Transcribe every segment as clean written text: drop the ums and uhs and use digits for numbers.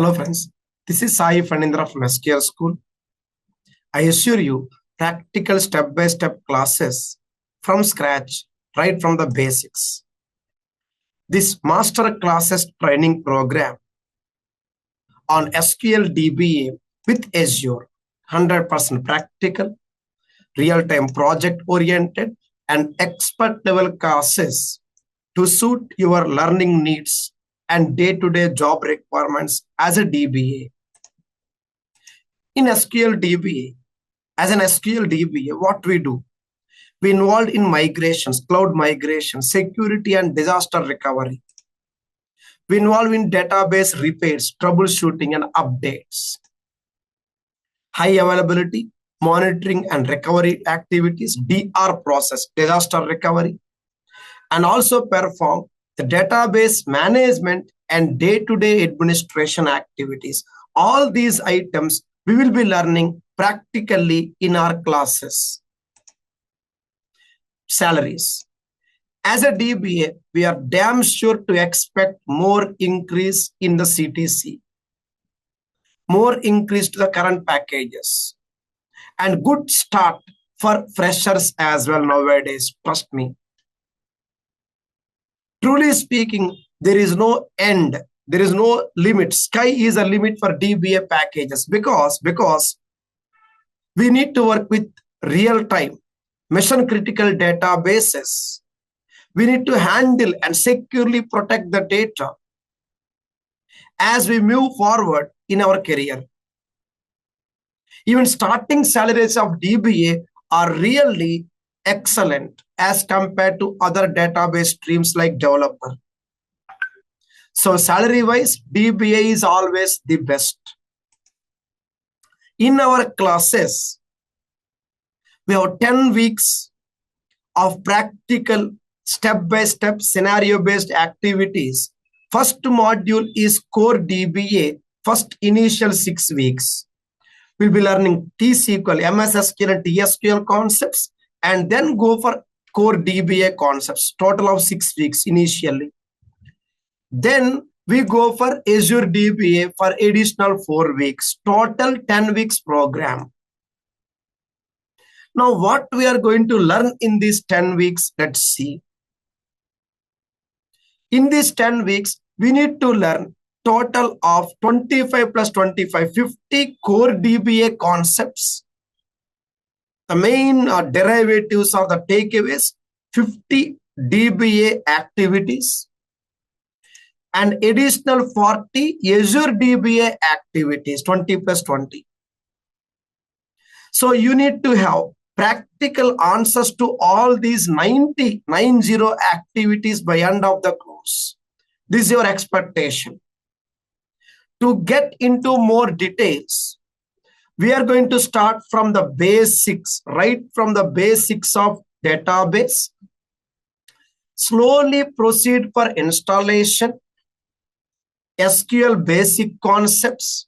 Hello friends, this is Sai Fanindra from SQL School. I assure you practical step-by-step classes from scratch, right from the basics. This master classes training program on SQL DBA with Azure, 100% practical, real-time project-oriented and expert-level classes to suit your learning needs and day-to-day job requirements as a DBA. In SQL DBA, as an SQL DBA, what we do? We involved in migrations, cloud migration, security and disaster recovery. We involve in database repairs, troubleshooting and updates. High availability, monitoring and recovery activities, DR process, disaster recovery, and also perform the database management and day-to-day administration activities. All these items we will be learning practically in our classes. Salaries. As a DBA, we are damn sure to expect more increase in the CTC, more increase to the current packages, and good start for freshers as well nowadays, trust me. Truly speaking, there is no end, there is no limit. Sky is a limit for DBA packages because we need to work with real-time, mission-critical databases. We need to handle and securely protect the data as we move forward in our career. Even starting salaries of DBA are really excellent as compared to other database streams like developer. So salary-wise, DBA is always the best. In our classes, we have 10 weeks of practical step-by-step scenario-based activities. First module is core DBA, first initial 6 weeks. We'll be learning T-SQL, MS SQL and TSQL concepts and then go for core DBA concepts, total of 6 weeks initially. Then we go for Azure DBA for additional 4 weeks, total 10 weeks program. Now, what we are going to learn in these 10 weeks, let's see. In these 10 weeks, we need to learn total of 25 plus 25, 50 core DBA concepts. The main derivatives or the takeaways, 50 DBA activities, and additional 40 Azure DBA activities, 20 plus 20. So you need to have practical answers to all these 90 activities by end of the course. This is your expectation. To get into more details, we are going to start from the basics, right from the basics of database. Slowly proceed for installation, SQL basic concepts,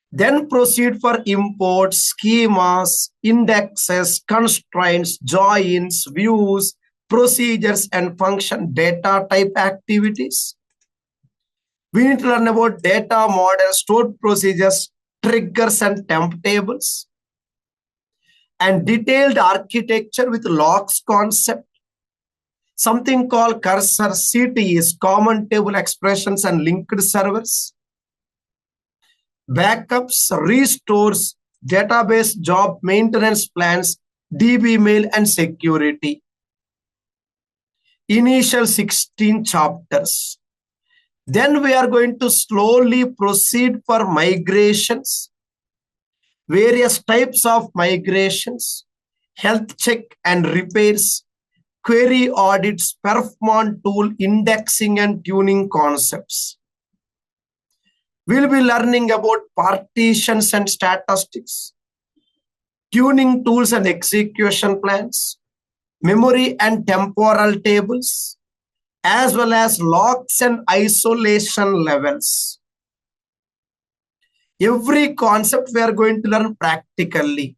then proceed for imports, schemas, indexes, constraints, joins, views, procedures, and function data type activities. We need to learn about data models, stored procedures, triggers, and temp tables, and detailed architecture with logs concept, something called cursor, CTEs, common table expressions, and linked servers, backups, restores, database job maintenance plans, DB mail, and security. Initial 16 chapters. Then we are going to slowly proceed for migrations, various types of migrations, health check and repairs, query audits, performance tool, indexing and tuning concepts. We'll be learning about partitions and statistics, tuning tools and execution plans, memory and temporal tables, as well as logs and isolation levels. Every concept we are going to learn practically.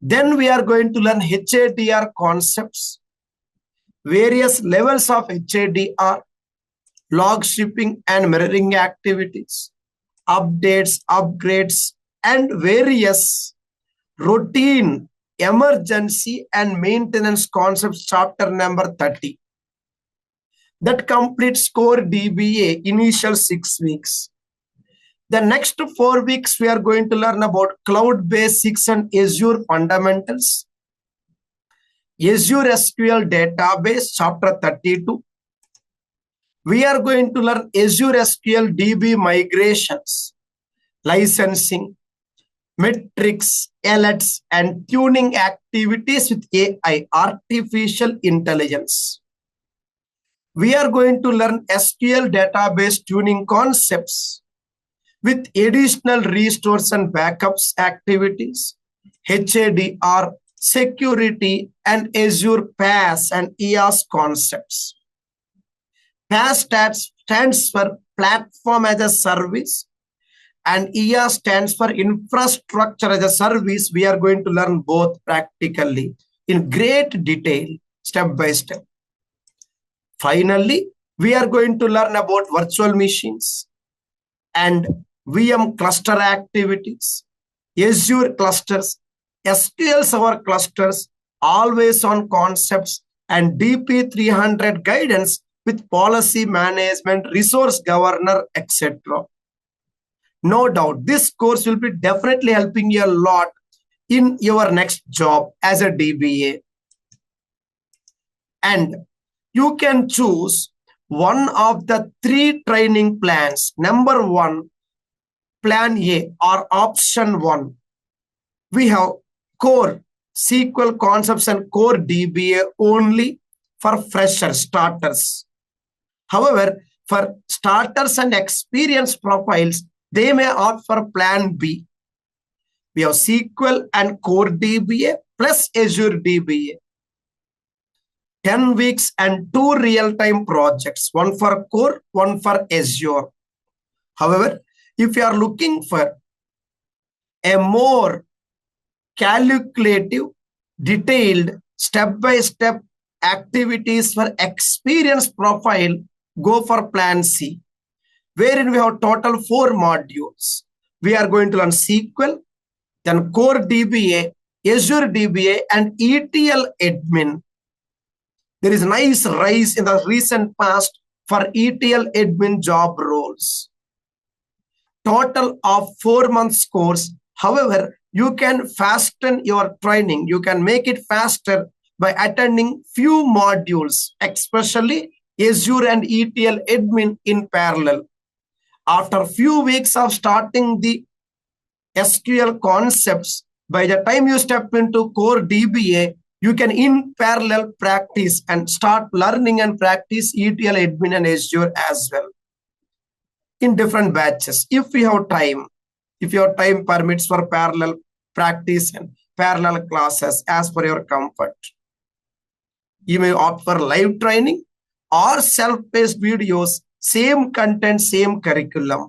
Then we are going to learn HADR concepts, various levels of HADR, log shipping and mirroring activities, updates, upgrades, and various routine, emergency, and maintenance concepts, chapter number 30. That completes core DBA initial 6 weeks. The next 4 weeks, we are going to learn about cloud basics and Azure fundamentals. Azure SQL Database, chapter 32. We are going to learn Azure SQL DB migrations, licensing, metrics, alerts, and tuning activities with AI, artificial intelligence. We are going to learn SQL database tuning concepts with additional restores and backups activities, HADR, security, and Azure PaaS and IaaS concepts. PaaS stands for Platform as a Service, and IaaS stands for Infrastructure as a Service. We are going to learn both practically in great detail, step by step. Finally, we are going to learn about virtual machines and VM cluster activities, Azure clusters, SQL Server clusters, always on concepts, and DP300 guidance with policy management, resource governor, etc. No doubt, this course will be definitely helping you a lot in your next job as a DBA. And you can choose one of the 3 training plans. Number 1, plan A or option 1. We have core SQL concepts and core DBA only for freshers, starters. However, for starters and experienced profiles, they may opt for plan B. We have SQL and core DBA plus Azure DBA. 10 weeks and 2 real-time projects, one for core, one for Azure. However, if you are looking for a more calculative, detailed, step-by-step activities for experienced profile, go for plan C, wherein we have total 4 modules. We are going to learn SQL, then core DBA, Azure DBA, and ETL admin. There is a nice rise in the recent past for ETL admin job roles. Total of 4 months course. However, you can fasten your training. You can make it faster by attending few modules, especially Azure and ETL admin in parallel. After few weeks of starting the SQL concepts, by the time you step into core DBA, you can in parallel practice and start learning and practice ETL admin and Azure as well in different batches. If you have time, if your time permits for parallel practice and parallel classes as per your comfort. You may opt for live training or self-paced videos, same content, same curriculum.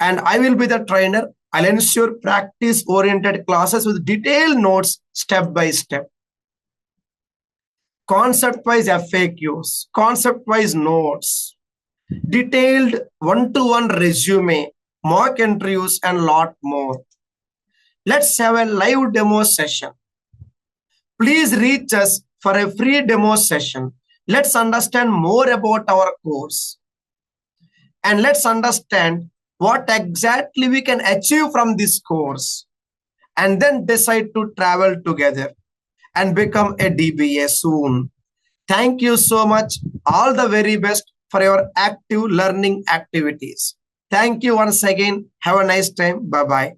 And I will be the trainer. I'll ensure practice-oriented classes with detailed notes step by step. Concept-wise FAQs, concept-wise notes, detailed one-to-one resume, mock interviews, and lot more. Let's have a live demo session. Please reach us for a free demo session. Let's understand more about our course. And let's understand what exactly we can achieve from this course. And then decide to travel together and become a DBA soon. Thank you so much. All the very best for your active learning activities. Thank you once again. Have a nice time. Bye-bye.